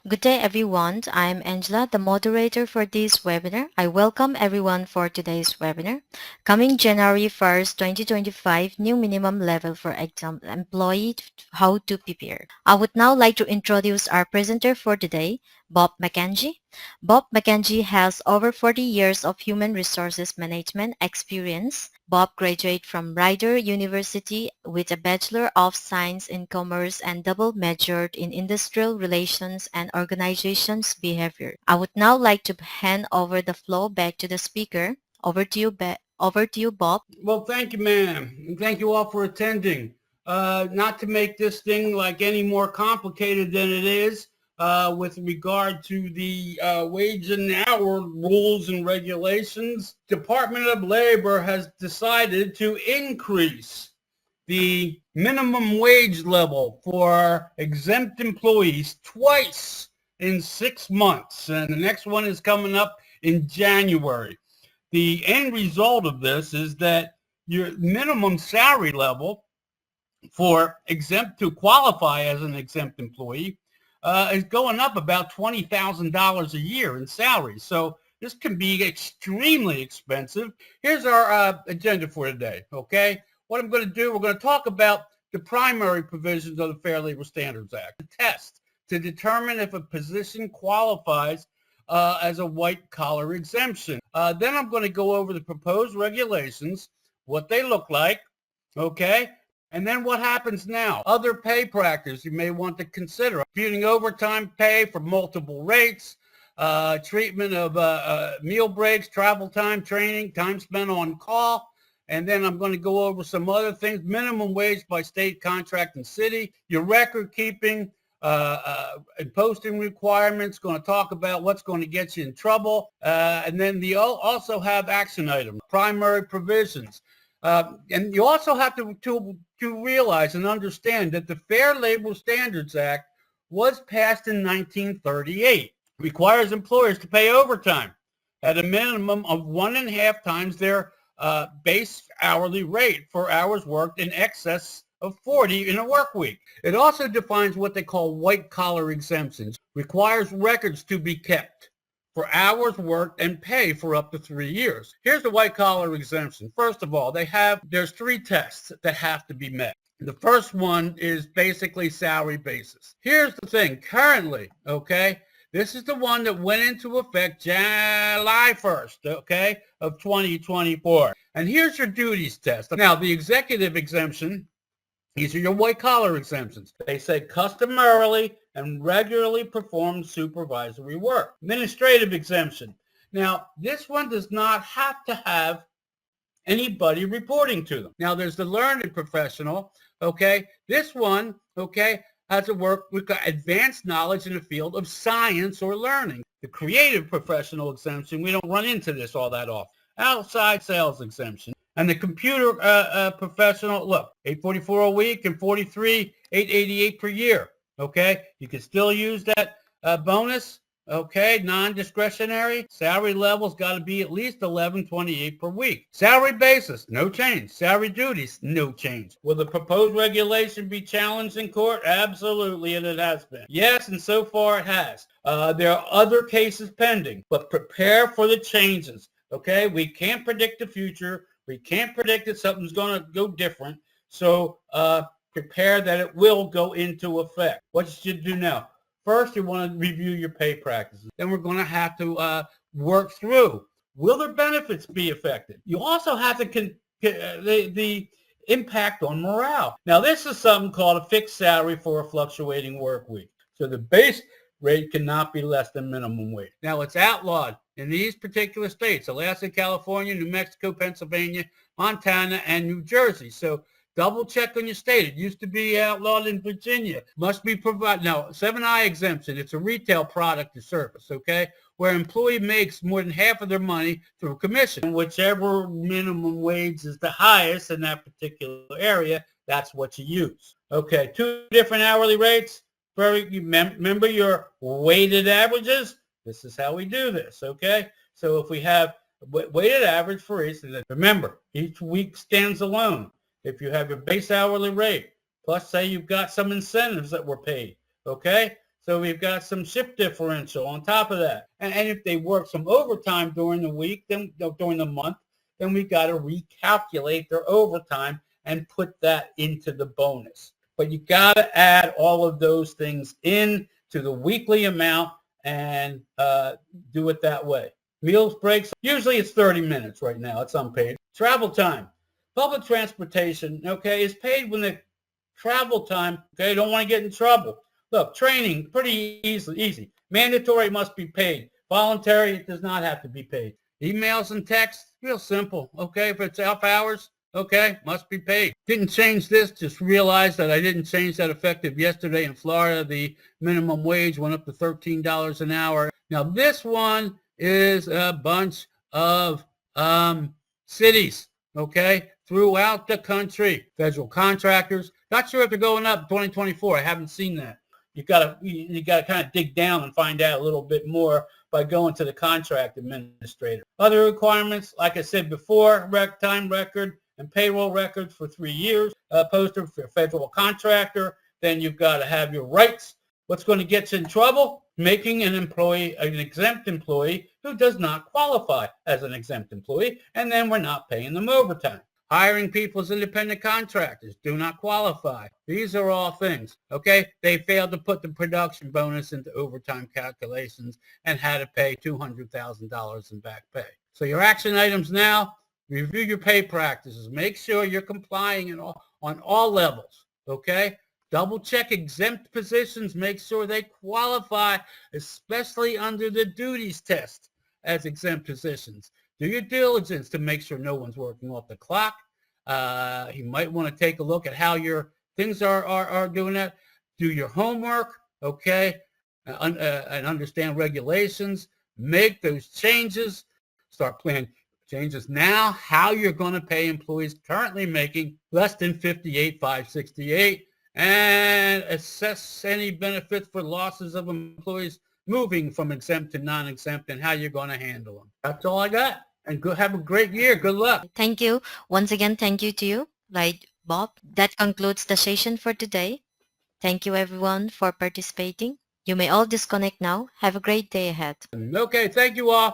Good day everyone. I'm Angela, the moderator for this webinar. I welcome everyone for today's webinar. Coming January 1st, 2025, new minimum level for exempt employee, how to prepare. I would now like to introduce our presenter for today, Bob McKenzie. Bob McKenzie has over 40 years of human resources management experience. Bob graduated from Rider University with a Bachelor of Science in Commerce and double majored in Industrial Relations and Organizations Behavior. I would now like to hand over the floor back to the speaker. Over to you, Bob. Well, thank you, ma'am. And thank you all for attending. Not to make this thing like any more complicated than it is with regard to the wage and hour rules and regulations, Department of Labor has decided to increase the minimum wage level for exempt employees twice in 6 months. And the next one is coming up in January. The end result of this is that your minimum salary level for exempt to qualify as an exempt employee is going up about $20,000 a year in salary. So this can be extremely expensive. Here's our agenda for today, okay? What I'm going to do, we're going to talk about the primary provisions of the Fair Labor Standards Act, the test to determine if a position qualifies as a white-collar exemption. Then I'm going to go over the proposed regulations, what they look like, okay? And then what happens now? Other pay practices you may want to consider. Computing overtime pay for multiple rates, treatment of meal breaks, travel time, training, time spent on call. And then I'm going to go over some other things, minimum wage by state, contract, and city, your record keeping, and posting requirements, going to talk about what's going to get you in trouble. And then you also have action items, primary provisions. And you also have to realize and understand that the Fair Labor Standards Act was passed in 1938. Requires employers to pay overtime at a minimum of 1.5 times their base hourly rate for hours worked in excess of 40 in a work week. It also defines what they call white-collar exemptions, requires records to be kept for hours worked and pay for up to 3 years. Here's the white-collar exemption. First of all, there's 3 tests that have to be met. The first one is basically salary basis. Here's the thing, currently, okay, this is the one that went into effect July 1st, okay, of 2024. And here's your duties test. Now, the executive exemption, these are your white-collar exemptions. They say customarily and regularly perform supervisory work. Administrative exemption. Now, this one does not have to have anybody reporting to them. Now, there's the learned professional, okay? This one, okay, has to work with advanced knowledge in the field of science or learning. The creative professional exemption, we don't run into this all that often. Outside sales exemption. And the computer professional, look, $844 a week and $888 per year, okay? You can still use that bonus, okay? Non-discretionary. Salary level's got to be at least $1128 per week. Salary basis, no change. Salary duties, no change. Will the proposed regulation be challenged in court? Absolutely, and it has been. Yes, and so far it has. There are other cases pending, but prepare for the changes, okay? We can't predict the future. We can't predict that something's going to go different. So prepare that it will go into effect. What you should do now? First, you want to review your pay practices. Then we're going to have to work through, will their benefits be affected? You also have to the impact on morale. Now, this is something called a fixed salary for a fluctuating work week. So the base rate cannot be less than minimum wage. Now, it's outlawed in these particular states, Alaska, California, New Mexico, Pennsylvania, Montana, and New Jersey. So double check on your state. It used to be outlawed in Virginia. Must be provided. Now, 7I exemption, it's a retail product or service, okay, where employee makes more than half of their money through commission. Whichever minimum wage is the highest in that particular area, that's what you use. Okay, 2 different hourly rates. Remember your weighted averages? This is how we do this, okay? So if we have weighted average for each, remember, each week stands alone. If you have your base hourly rate, plus say you've got some incentives that were paid, okay? So we've got some shift differential on top of that. And if they work some overtime during the week, then during the month, then we got to recalculate their overtime and put that into the bonus. But you got to add all of those things in to the weekly amount and do it that way. Meals breaks, usually it's 30 minutes right now. It's unpaid. Travel time. Public transportation, okay, is paid when the travel time, okay, don't want to get in trouble. Look, training, pretty easy. Mandatory must be paid. Voluntary, it does not have to be paid. Emails and texts, real simple, okay? If it's off hours, okay, must be paid. Didn't change this, just realized that I didn't change that effective yesterday in Florida. The minimum wage went up to $13 an hour. Now this one is a bunch of cities, okay, throughout the country. Federal contractors, not sure if they're going up in 2024. I haven't seen that. You gotta kind of dig down and find out a little bit more by going to the contract administrator. Other requirements, like I said before, time record and payroll records for 3 years, posted for a federal contractor. Then you've got to have your rights. What's going to get you in trouble? Making an exempt employee who does not qualify as an exempt employee, and then we're not paying them overtime. Hiring people as independent contractors do not qualify. These are all things, okay? They failed to put the production bonus into overtime calculations and had to pay $200,000 in back pay. So your action items now, review your pay practices. Make sure you're complying on all levels, okay? Double check exempt positions. Make sure they qualify, especially under the duties test as exempt positions. Do your diligence to make sure no one's working off the clock. You might want to take a look at how your things are doing that. Do your homework, okay, and understand regulations. Make those changes. Start planning changes now. How you're going to pay employees currently making less than $58,568, and assess any benefits for losses of employees moving from exempt to non-exempt and how you're going to handle them. That's all I got. And have a great year. Good luck. Thank you. Once again, thank you to you, right, Bob. That concludes the session for today. Thank you everyone for participating. You may all disconnect now. Have a great day ahead. Okay, thank you all.